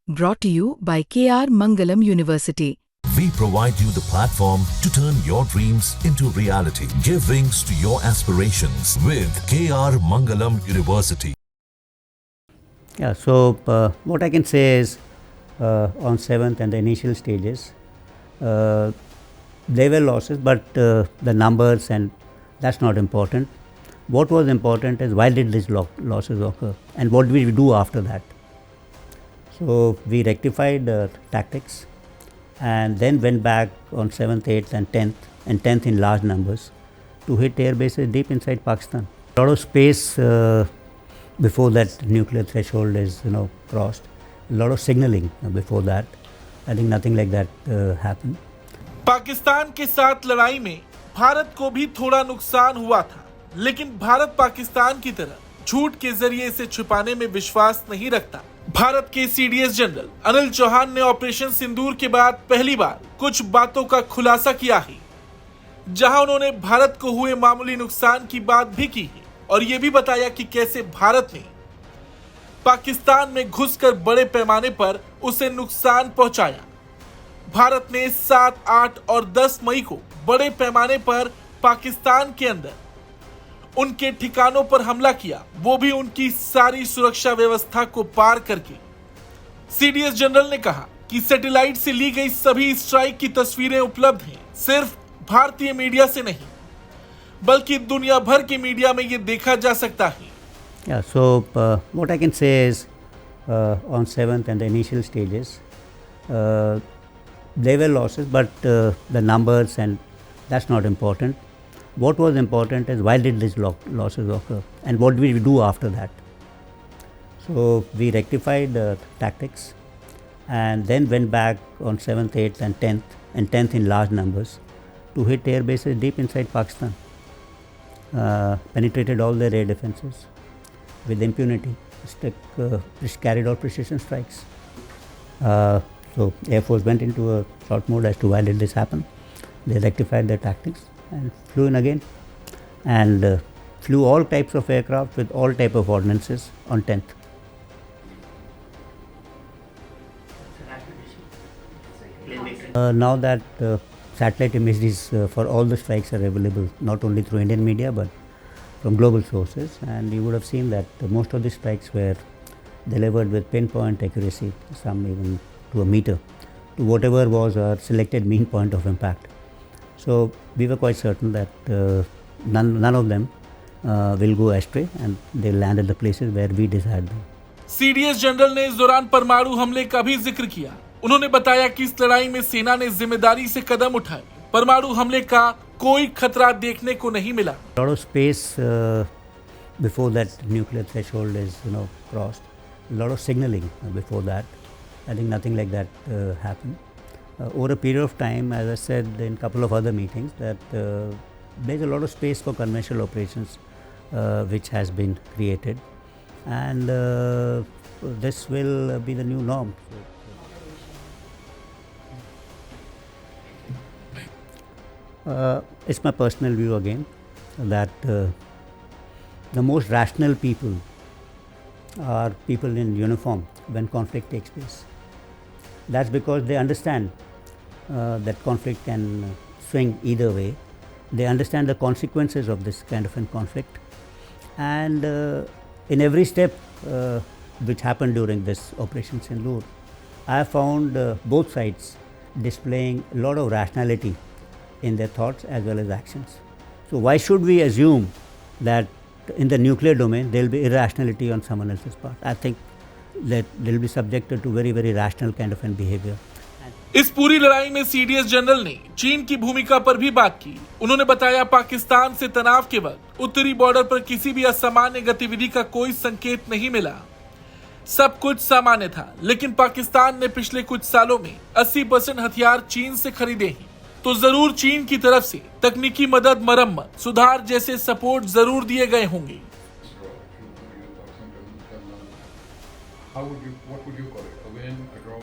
Brought to you by KR Mangalam University. We provide you the platform to turn your dreams into reality. Give wings to your aspirations with KR Mangalam University. Yeah, so what I can say is on 7th and the initial stages, there were losses, but the numbers, and that's not important. What was important is why did these losses occur and what did we do after that. So we rectified tactics and then went back on 7th, 8th and 10th in large numbers to hit air bases deep inside Pakistan. A lot of space before that nuclear threshold is crossed. A lot of signaling before that. I think nothing like that happened. Pakistan के साथ लड़ाई में भारत को भी थोड़ा नुकसान हुआ था, लेकिन भारत पाकिस्तान की तरह झूठ के जरिए इसे छुपाने में विश्वास नहीं रखता। भारत के सीडीएस जनरल अनिल चौहान ने ऑपरेशन सिंदूर के बाद पहली बार कुछ बातों का खुलासा किया है, जहां उन्होंने भारत को हुए मामूली नुकसान की बात भी की है और ये भी बताया कि कैसे भारत ने पाकिस्तान में घुसकर बड़े पैमाने पर उसे नुकसान पहुंचाया। भारत ने 7, 8 और 10 मई को बड़े पैमाने पर पाकिस्तान के अंदर उनके ठिकानों पर हमला किया, वो भी उनकी सारी सुरक्षा व्यवस्था को पार करके। सीडीएस जनरल ने कहा कि सैटेलाइट से ली गई सभी स्ट्राइक की तस्वीरें उपलब्ध हैं, सिर्फ भारतीय मीडिया से नहीं बल्कि दुनिया भर के मीडिया में ये देखा जा सकता है। Yeah, so what I can say is on 7th and the initial stages, there were losses, but the numbers, and that's not important. What was important is why did these losses occur and what did we do after that. So we rectified tactics and then went back on 7th, 8th and 10th in large numbers to hit air bases deep inside Pakistan. Penetrated all their air defenses with impunity, carried out precision strikes. So Air Force went into a short mode as to why did this happen. They rectified their tactics and flew in again and flew all types of aircraft with all type of ordnances on 10th. Now that satellite images for all the strikes are available not only through Indian media but from global sources, and you would have seen that most of the strikes were delivered with pinpoint accuracy, some even to a meter, to whatever was our selected mean point of impact. So we were quite certain that none of them will go astray and they'll land at the places where we desired them. CDS general ने इस दौरान परमाणु हमले का भी जिक्र किया। उन्होंने बताया कि इस लड़ाई में सेना ने जिम्मेदारी से कदम उठाए, परमाणु हमले का कोई खतरा देखने को नहीं मिला। A lot of space before that nuclear threshold is crossed. A lot of signaling before that. I think nothing like that happened. Over a period of time, as I said in a couple of other meetings, that there's a lot of space for conventional operations which has been created, and this will be the new norm. It's my personal view again that the most rational people are people in uniform when conflict takes place. That's because they understand that conflict can swing either way. They understand the consequences of this kind of a conflict, and in every step which happened during this Operation Sindoor, I found both sides displaying a lot of rationality in their thoughts as well as actions. So why should we assume that in the nuclear domain there will be irrationality on someone else's part? I think that they will be subjected to very, very rational kind of an behavior. इस पूरी लड़ाई में CDS general ने चीन की भूमिका पर भी बात की। उन्होंने बताया पाकिस्तान से तनाव के वक्त उत्तरी बॉर्डर पर किसी भी असामान्य गतिविधि का कोई संकेत नहीं मिला, सब कुछ सामान्य था, लेकिन पाकिस्तान ने पिछले कुछ सालों में 80% हथियार चीन से खरीदे हैं, तो जरूर चीन की तरफ से तकनीकी मदद, मरम्मत, सुधार जैसे सपोर्ट जरूर दिए गए होंगे। What would you call it? A win, a draw?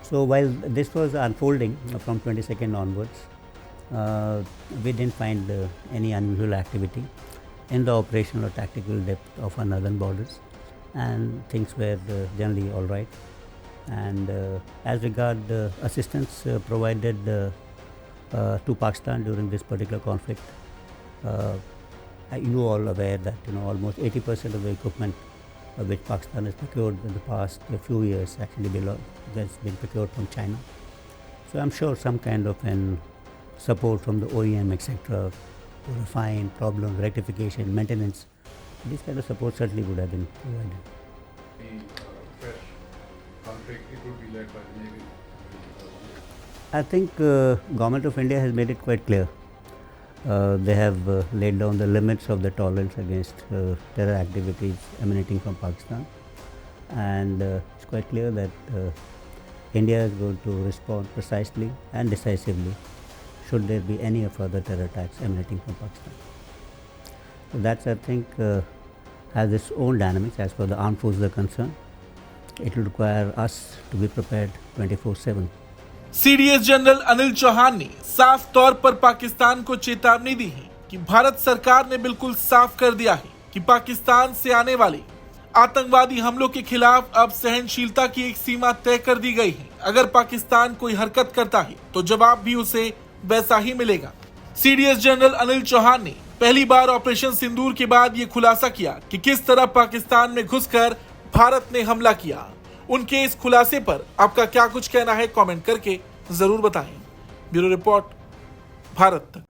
So while this was unfolding from 22nd onwards, we didn't find any unusual activity in the operational or tactical depth of our northern borders, and things were generally all right. And as regard assistance provided to Pakistan during this particular conflict, you all aware that almost 80% of the equipment which Pakistan has procured in the past few years actually has been procured from China. So I'm sure some kind of support from the OEM, etc., to refine problems, rectification, maintenance, this kind of support certainly would have been provided. The fresh conflict, it would be led by the Navy. I think Government of India has made it quite clear. They have laid down the limits of the tolerance against terror activities emanating from Pakistan, and it's quite clear that India is going to respond precisely and decisively should there be any further terror attacks emanating from Pakistan. So that's, I think, has its own dynamics as far as the armed forces are concerned. It will require us to be prepared 24/7. CDS general Anil Chauhan ने साफ तौर पर पाकिस्तान को चेतावनी दी है कि भारत सरकार ने बिल्कुल साफ कर दिया है कि पाकिस्तान से आने वाले आतंकवादी हमलों के खिलाफ अब सहनशीलता की एक सीमा तय कर दी गई है। अगर पाकिस्तान कोई हरकत करता है तो जवाब भी उसे वैसा ही मिलेगा। सीडीएस जनरल अनिल चौहान ने पहली बार ऑपरेशन सिंदूर के बाद ये खुलासा किया कि किस तरह पाकिस्तान में घुसकर भारत ने हमला किया। उनके इस खुलासे पर आपका क्या कुछ कहना है, कमेंट करके जरूर बताएं। ब्यूरो रिपोर्ट, भारत तक।